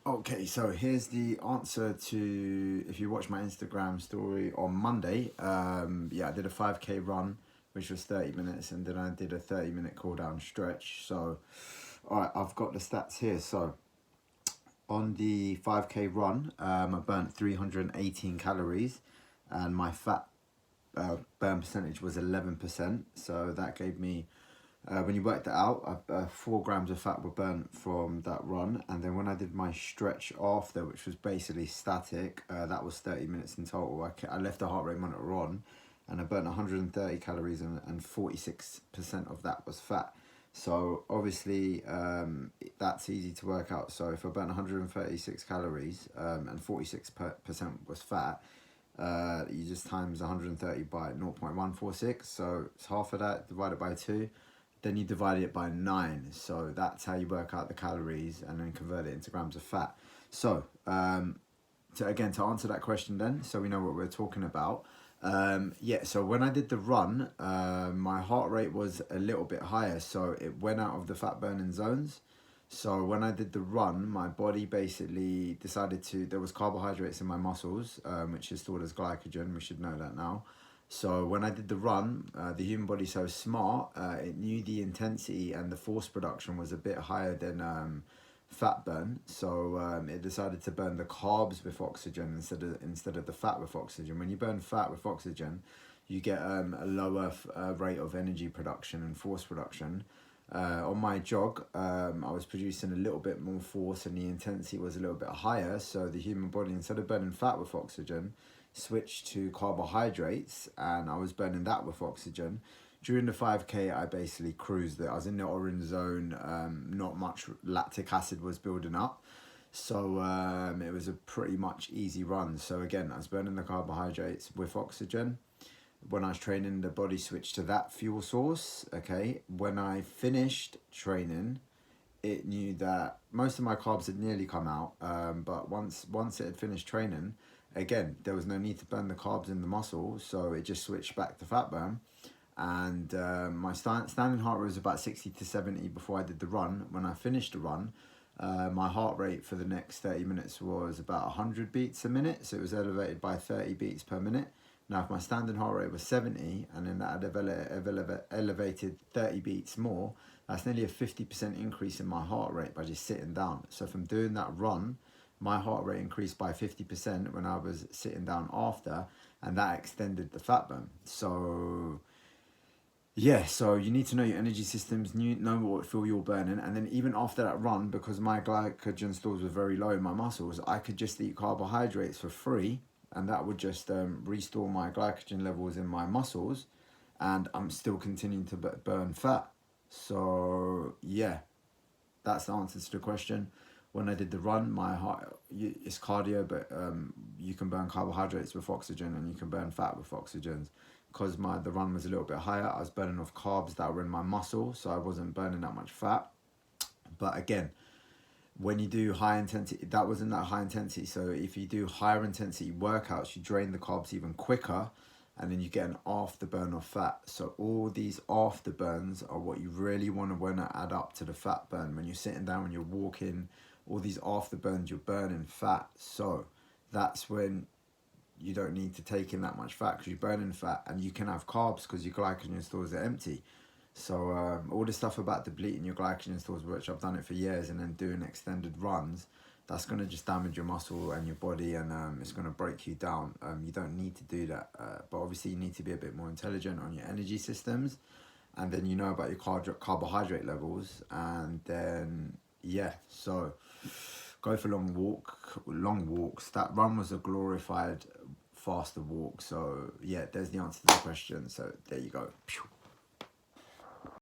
Okay, so here's the answer to, if you watch my Instagram story on Monday, yeah, I did a 5K run, which was 30 minutes, and then I did a 30-minute cool down stretch. So, all right, I've got the stats here. So, on the 5K run, I burnt 318 calories, and my fat burn percentage was 11%. So, that gave me when you worked it out, 4 grams of fat were burnt from that run. And then when I did my stretch after, which was basically static, that was 30 minutes in total. I left the heart rate monitor on and I burnt 130 calories, and 46% of that was fat. So obviously that's easy to work out. So if I burnt 136 calories and 46% was fat, you just times 130 by 0.146. So it's half of that divided by 2. Then you divide it by 9. So that's how you work out the calories and then convert it into grams of fat. So to answer that question then, so we know what we're talking about. Yeah, so when I did the run, my heart rate was a little bit higher. So it went out of the fat burning zones. So when I did the run, my body basically decided there was carbohydrates in my muscles, which is stored as glycogen. We should know that now. So when I did the run, the human body's so smart, it knew the intensity and the force production was a bit higher than fat burn. So it decided to burn the carbs with oxygen instead of the fat with oxygen. When you burn fat with oxygen, you get a lower rate of energy production and force production. On my jog, I was producing a little bit more force and the intensity was a little bit higher. So the human body, instead of burning fat with oxygen, switched to carbohydrates, and I was burning that with oxygen. During the 5K, I basically cruised it. I was in the orange zone. Not much lactic acid was building up. So it was a pretty much easy run. So again, I was burning the carbohydrates with oxygen. When I was training, the body switched to that fuel source. Okay. When I finished training, it knew that most of my carbs had nearly come out. But once it had finished training, again, there was no need to burn the carbs in the muscle, so it just switched back to fat burn. And my standing heart rate was about 60 to 70 before I did the run. When I finished the run, my heart rate for the next 30 minutes was about 100 beats a minute, so it was elevated by 30 beats per minute. Now, if my standing heart rate was 70 and then that had elevated 30 beats more, that's nearly a 50% increase in my heart rate by just sitting down. So from doing that run, my heart rate increased by 50% when I was sitting down after, and that extended the fat burn. So yeah, so you need to know your energy systems, know what fuel you're burning, and then even after that run, because my glycogen stores were very low in my muscles, I could just eat carbohydrates for free, and that would just restore my glycogen levels in my muscles, and I'm still continuing to burn fat. So yeah, that's the answer to the question. When I did the run, my heart, it's cardio, but you can burn carbohydrates with oxygen and you can burn fat with oxygen. Because the run was a little bit higher, I was burning off carbs that were in my muscle, so I wasn't burning that much fat. But again, when you do high intensity, that wasn't that high intensity. So if you do higher intensity workouts, you drain the carbs even quicker, and then you get an afterburn of fat. So all these afterburns are what you really want to add up to the fat burn. When you're sitting down, when you're walking, all these afterburns, you're burning fat. So that's when you don't need to take in that much fat, because you're burning fat, and you can have carbs because your glycogen stores are empty. So all the stuff about depleting your glycogen stores, which I've done it for years, and then doing extended runs, that's going to just damage your muscle and your body, and it's going to break you down. You don't need to do that, but obviously you need to be a bit more intelligent on your energy systems, and then you know about your carbohydrate levels, and then yeah, so go for long walks. That run was a glorified faster walk. So yeah, there's the answer to the question. So there you go.